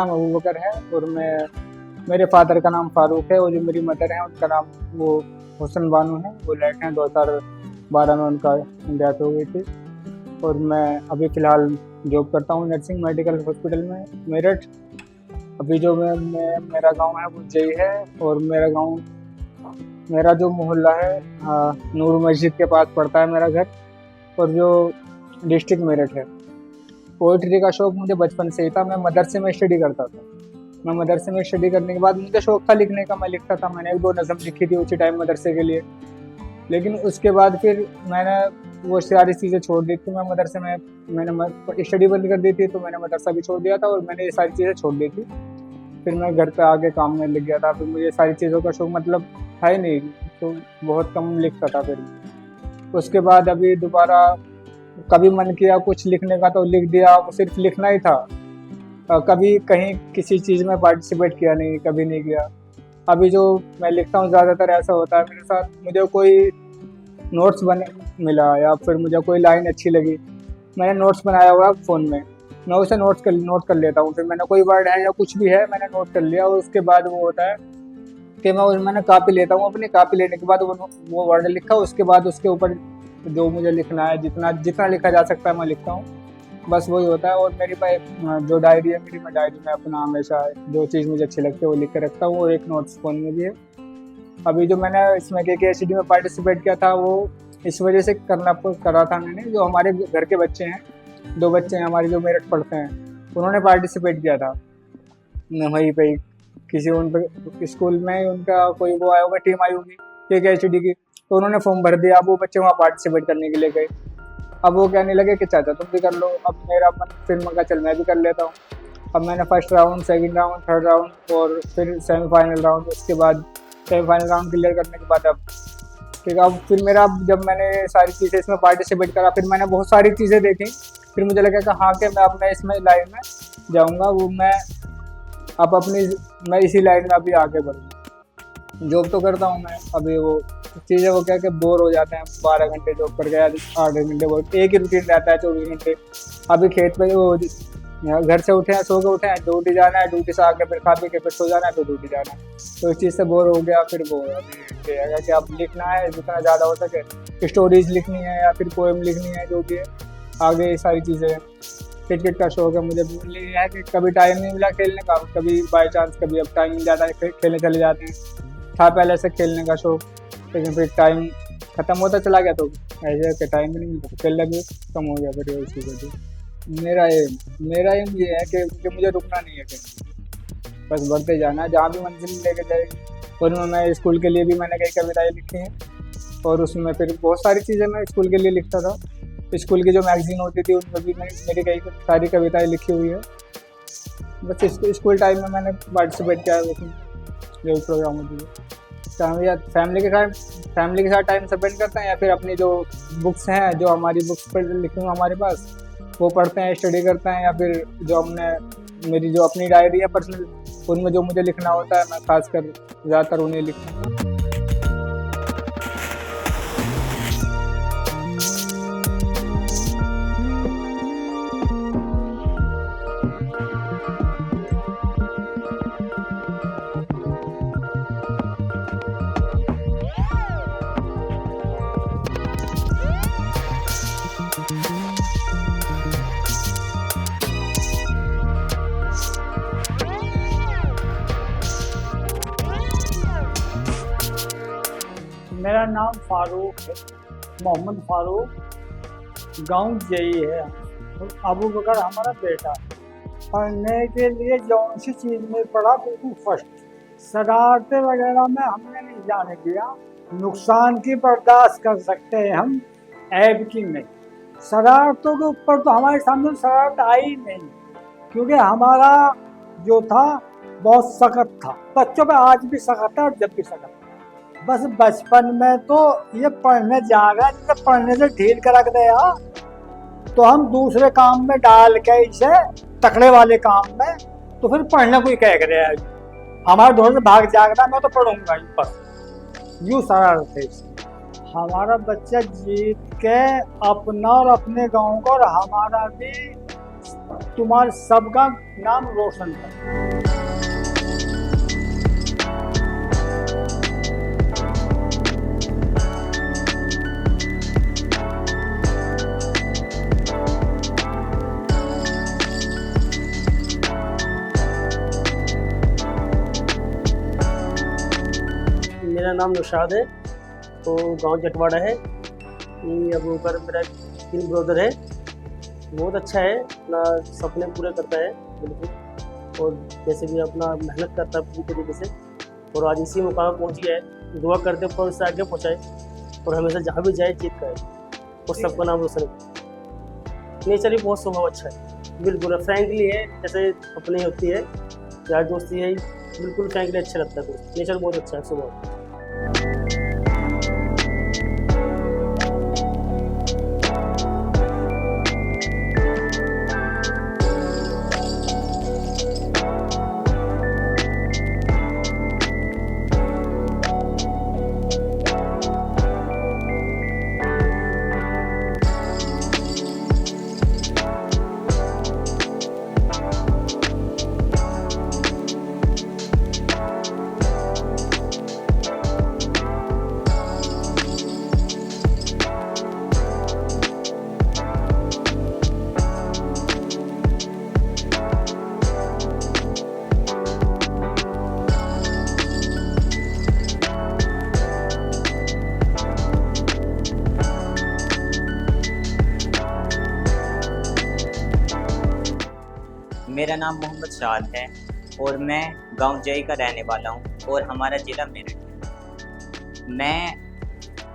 नाम अबू बकर है और मेरे फादर का नाम फारूक है, और जो मेरी मदर है उनका नाम वो हुसन बानो है। वो लेट हैं, 2012 में उनका डेथ हो गई थी। और मैं अभी फ़िलहाल जॉब करता हूँ नर्सिंग मेडिकल हॉस्पिटल में मेरठ। अभी जो मेरा गांव है वो जई है, और मेरा जो मोहल्ला है नूर मस्जिद के पास पड़ता है मेरा घर, और जो डिस्ट्रिक्ट मेरठ है। पोइट्री का शौक मुझे बचपन से ही था। मैं मदरसे में स्टडी करता था। मैं मदरसे में स्टडी करने के बाद मुझे शौक था लिखने का, मैं लिखता था। मैंने 1-2 नज़म लिखी थी उसी टाइम मदरसे के लिए। लेकिन उसके बाद फिर मैंने वो सारी चीज़ें छोड़ दी थी। मैंने स्टडी बंद कर दी थी, तो मैंने मदरसा भी छोड़ दिया था और मैंने ये सारी चीज़ें छोड़ दी थी। फिर मैं घर पे आके काम में लग गया था। फिर मुझे सारी चीज़ों का शौक मतलब था ही नहीं, तो बहुत कम लिखता था। फिर उसके बाद अभी दोबारा कभी मन किया कुछ लिखने का तो लिख दिया, वो सिर्फ लिखना ही था। कभी कहीं किसी चीज़ में पार्टिसिपेट किया नहीं, कभी नहीं किया। अभी जो मैं लिखता हूँ ज़्यादातर ऐसा होता है मेरे साथ, मुझे कोई नोट्स मिला या फिर मुझे कोई लाइन अच्छी लगी, मैंने नोट्स बनाया हुआ है फ़ोन में, मैं उसे नोट कर लेता हूँ। फिर मैंने कोई वर्ड है या कुछ भी है मैंने नोट कर लिया, और उसके बाद वो होता है कि मैंने कापी लेता हूँ। अपनी कापी लेने के बाद वो वर्ड लिखा, उसके बाद उसके ऊपर जो मुझे लिखना है, जितना लिखा जा सकता है मैं लिखता हूँ, बस वही होता है। और मेरी जो डायरी है मेरी, मैं डायरी में अपना हमेशा जो चीज़ मुझे अच्छी लगती है वो लिख के रखता हूँ, और एक नोट्स फ़ोन में भी है। अभी जो मैंने इसमें KKHD में पार्टिसिपेट किया था वो इस वजह से करा था मैंने, जो हमारे घर के बच्चे हैं, 2 बच्चे हैं हमारे जो मेरठ पढ़ते हैं, उन्होंने पार्टिसिपेट किया था वहीं पे किसी उन स्कूल में उनका कोई वो आया होगा, टीम आई होगी KKHD की, तो उन्होंने फॉर्म भर दिया। अब वो बच्चे वहाँ पार्टिसिपेट करने के लिए गए। अब वो कहने लगे कि चाचा तुम भी कर लो। अब मेरा मन फिर मैं चल मैं भी कर लेता हूँ। अब मैंने first round, second round, third round और फिर सेमीफाइनल राउंड, उसके बाद सेमीफाइनल राउंड क्लियर करने के बाद अब ठीक है। अब फिर जब मैंने सारी चीज़ें इसमें पार्टिसिपेट करा, फिर मैंने बहुत सारी चीज़ें देखी। फिर मुझे लगा कि हाँ कि मैं अपने इसमें लाइन में जाऊँगा, मैं इसी लाइन में अभी आगे बढ़ूँगा। जॉब तो करता हूँ मैं अभी, वो चीज़ें वो क्या कि बोर हो जाते हैं 12 घंटे जॉब करके, 8 घंटे बोर, एक ही रूटीन रहता है 24 घंटे। अभी खेत पे वो घर से उठे हैं, सो के उठे हैं, ड्यूटी जाना है, ड्यूटी से आके फिर खा पी के फिर सो जाना है, फिर ड्यूटी जाना है। तो इस चीज़ से बोर हो गया। फिर वो है कि अब लिखना है जितना ज़्यादा हो सके, स्टोरीज लिखनी है या फिर पोएम लिखनी है, जो भी है आगे ये सारी चीज़ें हैं। क्रिकेट का शौक है मुझे, ये है कि कभी टाइम नहीं मिला खेलने का, कभी बाई चांस कभी अब टाइम मिल जाता है खेलने चले जाते हैं। था पहले से खेलने का शौक, लेकिन फिर टाइम ख़त्म होता चला गया तो ऐसे कि टाइम भी नहीं मिलता, खेलना भी कम हो गया। फिर उसी वजह मेरा एम ये है कि मुझे रुकना नहीं है कहीं, बस बढ़ते जाना है जहाँ भी मंजिल लेके जाएगी। और मैं स्कूल के लिए भी मैंने कई कविताएँ लिखी हैं, और उसमें फिर बहुत सारी चीज़ें मैं स्कूल के लिए लिखता था। स्कूल की जो मैगजीन होती थी उसमें भी मेरी कई सारी कविताएँ लिखी हुई है। बस स्कूल टाइम में मैंने पार्टिसिपेट किया है उसमें, जो प्रोग्राम होती है। या फैमिली के साथ टाइम स्पेंड करते हैं, या फिर अपनी जो बुक्स हैं, जो हमारी बुक्स पर लिखी हुई हमारे पास, वो पढ़ते हैं, स्टडी करते हैं। या फिर जो मेरी जो अपनी डायरी है पर्सनल, उनमें जो मुझे लिखना होता है, मैं खासकर ज़्यादातर उन्हें लिखता हूँ। मेरा नाम फारूक है, मोहम्मद फारूक, गांव जई है। अबू बकर हमारा बेटा। पढ़ने के लिए जौन सी चीज़ में पढ़ा बिल्कुल फर्स्ट। शरारतें वगैरह में हमने नहीं जाने दिया। नुकसान की बर्दाश्त कर सकते हैं हम, ऐब की नहीं। शरारतों के ऊपर तो हमारे सामने शरारत आई नहीं, क्योंकि हमारा जो था बहुत सख्त था। बच्चों पे आज भी सख्त है और जब भी सख्त है। बस बचपन में तो ये पढ़ने जाएगा, जब पढ़ने से ढील कर रख दे तो हम दूसरे काम में डाल के इसे तकड़े वाले काम में, तो फिर पढ़ने को ही कह रहे हैं। हमारे दोनों से भाग जाएगा, मैं तो पढ़ूंगा ही बस, यूँ शरारत है। हमारा बच्चा जीत के अपना और अपने गांव को और हमारा भी तुम्हारे सबका नाम रोशन करे। मेरा नाम नौशाद है, तो गांव जटवाड़ा है। ये अब ऊपर मेरा 3 ब्रदर है। बहुत अच्छा है, अपना सपने पूरे करता है बिल्कुल, और जैसे भी अपना मेहनत करता है पूरी तरीके से, और आज इसी मुकाम पर पहुँच गया है। दुआ करते हैं उससे आगे पहुँचाए और हमेशा जहाँ भी जाए जीत करे और सबका नाम रोशन करे। नेचर भी बहुत स्वभाव अच्छा है, बिल्कुल फ्रैंकली है, जैसे अपनी होती है यार दोस्ती है, बिल्कुल फ्रैंकली अच्छा लगता है। दोस्त नेचर बहुत अच्छा है स्वभाव। मेरा नाम मोहम्मद शाद है और मैं गांव जई का रहने वाला हूं और हमारा ज़िला मेरठ है।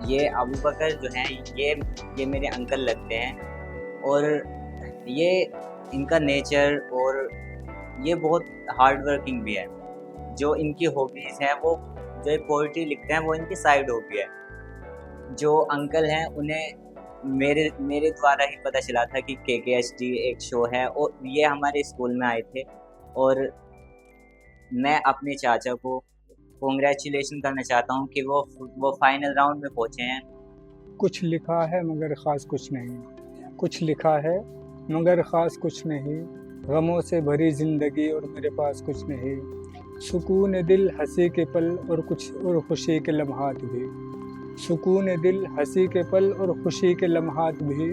ये अबू बकर जो हैं ये मेरे अंकल लगते हैं और ये इनका नेचर और ये बहुत हार्ड वर्किंग भी है। जो इनकी हॉबीज़ हैं वो जो ये पोइट्री लिखते हैं वो इनकी साइड हॉबी है। जो अंकल हैं उन्हें मेरे द्वारा ही पता चला था कि KKHD एक शो है और ये हमारे स्कूल में आए थे, और मैं अपने चाचा को कॉन्ग्रेचुलेशन करना चाहता हूँ कि वो फाइनल राउंड में पहुँचे हैं। कुछ लिखा है मगर ख़ास कुछ नहीं, कुछ लिखा है मगर ख़ास कुछ नहीं, गमों से भरी ज़िंदगी और मेरे पास कुछ नहीं, सुकून दिल हंसी के पल और खुशी के लम्हात भी, सुकून दिल हंसी के पल और खुशी के लम्हात भी,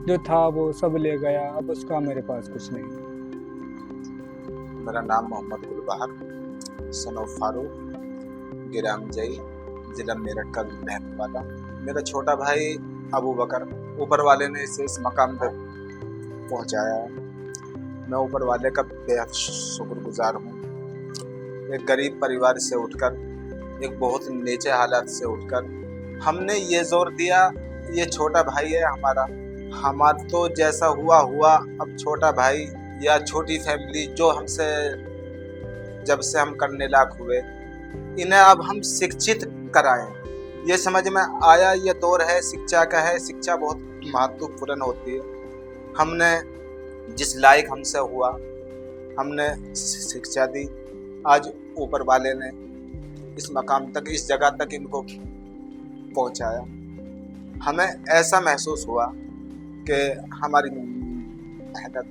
जो था वो सब ले गया अब उसका मेरे पास कुछ नहीं। मेरा नाम मोहम्मद गुलबहार सन ऑफ फारूक, ग्राम जई, जिला मेरठ का रहने वाला। मेरा छोटा भाई अबू बकर, ऊपर वाले ने इसे इस मकाम पर पहुंचाया है। मैं ऊपर वाले का बेहद शुक्रगुजार हूँ। एक गरीब परिवार से उठकर, एक बहुत नीचे हालात से उठकर हमने ये जोर दिया, ये छोटा भाई है हमारा तो जैसा हुआ। अब छोटा भाई या छोटी फैमिली जो हमसे जब से हम करने लायक हुए, इन्हें अब हम शिक्षित कराएं, ये समझ में आया। ये दौर है शिक्षा का है, शिक्षा बहुत महत्वपूर्ण होती है। हमने जिस लायक हमसे हुआ हमने शिक्षा दी, आज ऊपर वाले ने इस मकाम तक, इस जगह तक इनको पहुंचाया। हमें ऐसा महसूस हुआ कि हमारी मेहनत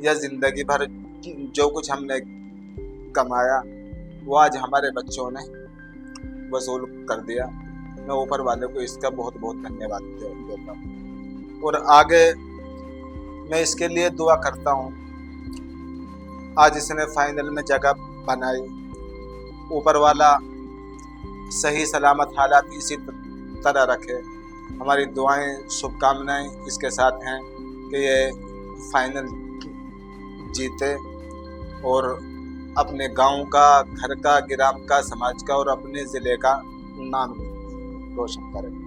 या ज़िंदगी भर जो कुछ हमने कमाया वो आज हमारे बच्चों ने वसूल कर दिया। मैं ऊपर वाले को इसका बहुत बहुत धन्यवाद देता हूँ और आगे मैं इसके लिए दुआ करता हूँ। आज इसने फाइनल में जगह बनाई, ऊपर वाला सही सलामत हालात इसी तरह रखे। हमारी दुआएं शुभकामनाएं इसके साथ हैं कि ये फाइनल जीते और अपने गांव का, घर का, ग्राम का, समाज का और अपने ज़िले का नाम रोशन करें।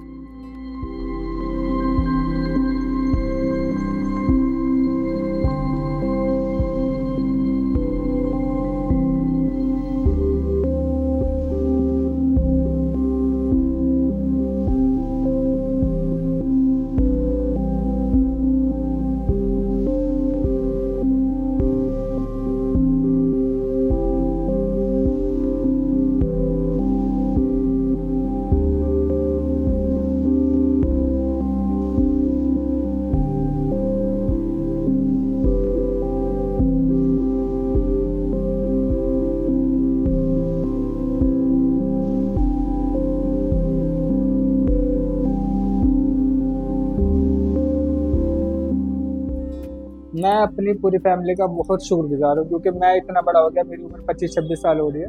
मैं अपनी पूरी फैमिली का बहुत शुक्रगुजार हूँ, क्योंकि मैं इतना बड़ा हो गया, मेरी उम्र 25-26 साल हो रही है,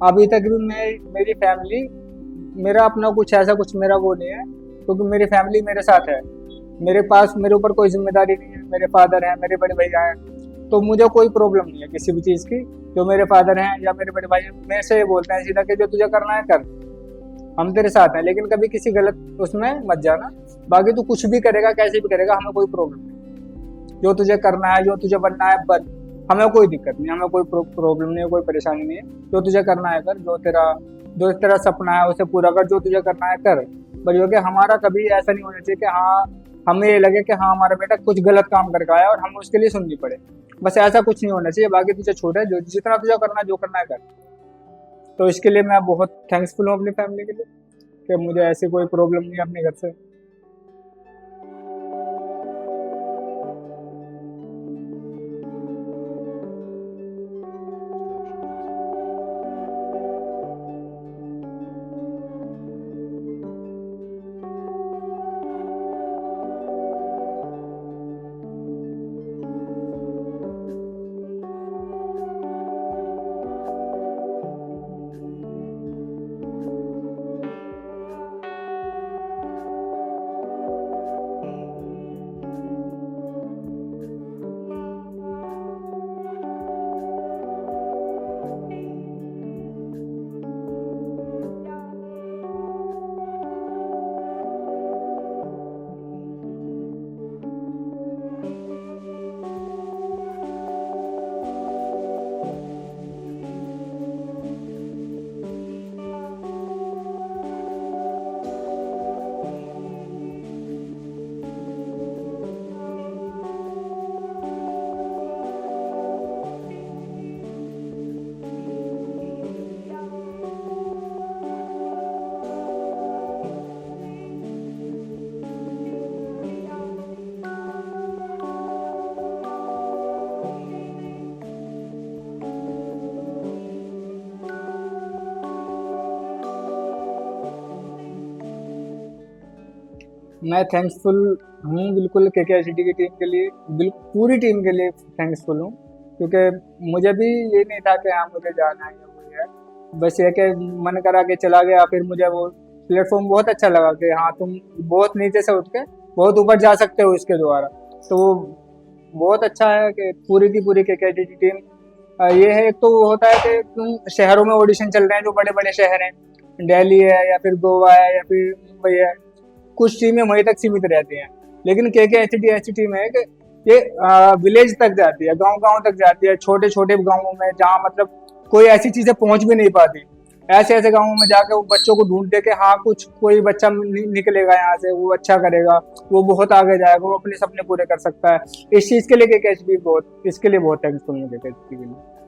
अभी तक भी मेरी फैमिली, मेरा अपना कुछ ऐसा कुछ मेरा वो नहीं है, क्योंकि मेरी फैमिली मेरे साथ है। मेरे ऊपर कोई जिम्मेदारी नहीं है, मेरे फादर हैं, मेरे बड़े भैया हैं, तो मुझे कोई प्रॉब्लम नहीं है किसी भी चीज़ की। जो मेरे फादर हैं या मेरे बड़े भाई हैं, मेरे से ये बोलते हैं सीधा कि जो तुझे करना है कर, हम तेरे साथ हैं, लेकिन कभी किसी गलत उसमें मत जाना। बाकी तू कुछ भी करेगा, कैसे भी करेगा, हमें कोई प्रॉब्लम नहीं। जो तुझे करना है, जो तुझे बनना है बन, हमें कोई दिक्कत नहीं, हमें कोई प्रॉब्लम नहीं है, कोई परेशानी नहीं है। जो तुझे करना है कर, जो तेरा सपना है उसे पूरा कर, जो तुझे करना है कर। बस ये कि हमारा कभी ऐसा नहीं होना चाहिए कि हाँ हमें ये लगे कि हाँ हमारा बेटा कुछ गलत काम करके आया और हमें उसके लिए सुननी पड़े, बस ऐसा कुछ नहीं होना चाहिए। बाकी तुझे छोटा है, जो जितना तुझे करना है, जो करना है कर। तो इसके लिए मैं बहुत थैंक्सफुल हूँ अपनी फैमिली के लिए कि मुझे ऐसी कोई प्रॉब्लम नहीं है अपने घर से। मैं थैंक्सफुल हूँ बिल्कुल KKICT की टीम के लिए, बिल्कुल पूरी टीम के लिए थैंक्सफुल हूँ, क्योंकि मुझे भी ये नहीं था कि हाँ मुझे जाना है या मुझे है, बस ये कि मन करा के चला गया। फिर मुझे वो प्लेटफॉर्म बहुत अच्छा लगा कि हाँ तुम बहुत नीचे से उठ के बहुत ऊपर जा सकते हो इसके द्वारा, तो वो बहुत अच्छा है कि पूरी की पूरी KKICT की टीम। ये है, एक तो वो होता है कि तुम शहरों में ऑडिशन चल रहे हैं, जो बड़े बड़े शहर हैं, दिल्ली है या फिर गोवा है या फिर मुंबई है, कुछ टीमें वहीं तक सीमित रहती हैं, लेकिन KKICT ऐसी टीम है कि ये विलेज तक जाती है, गांव-गांव तक जाती है, छोटे-छोटे गांवों में जहां मतलब कोई ऐसी चीजें पहुंच भी नहीं पाती, ऐसे ऐसे गांवों में जाकर वो बच्चों को ढूंढते कि हाँ कुछ कोई बच्चा निकलेगा यहाँ से, वो अच्छा करेगा, वो बहुत आगे जाएगा, वो अपने सपने पूरे कर सकता है। इस चीज के लिए KKICT बहुत, इसके लिए बहुत थैंक्सफुल हूँ KKICT के लिए।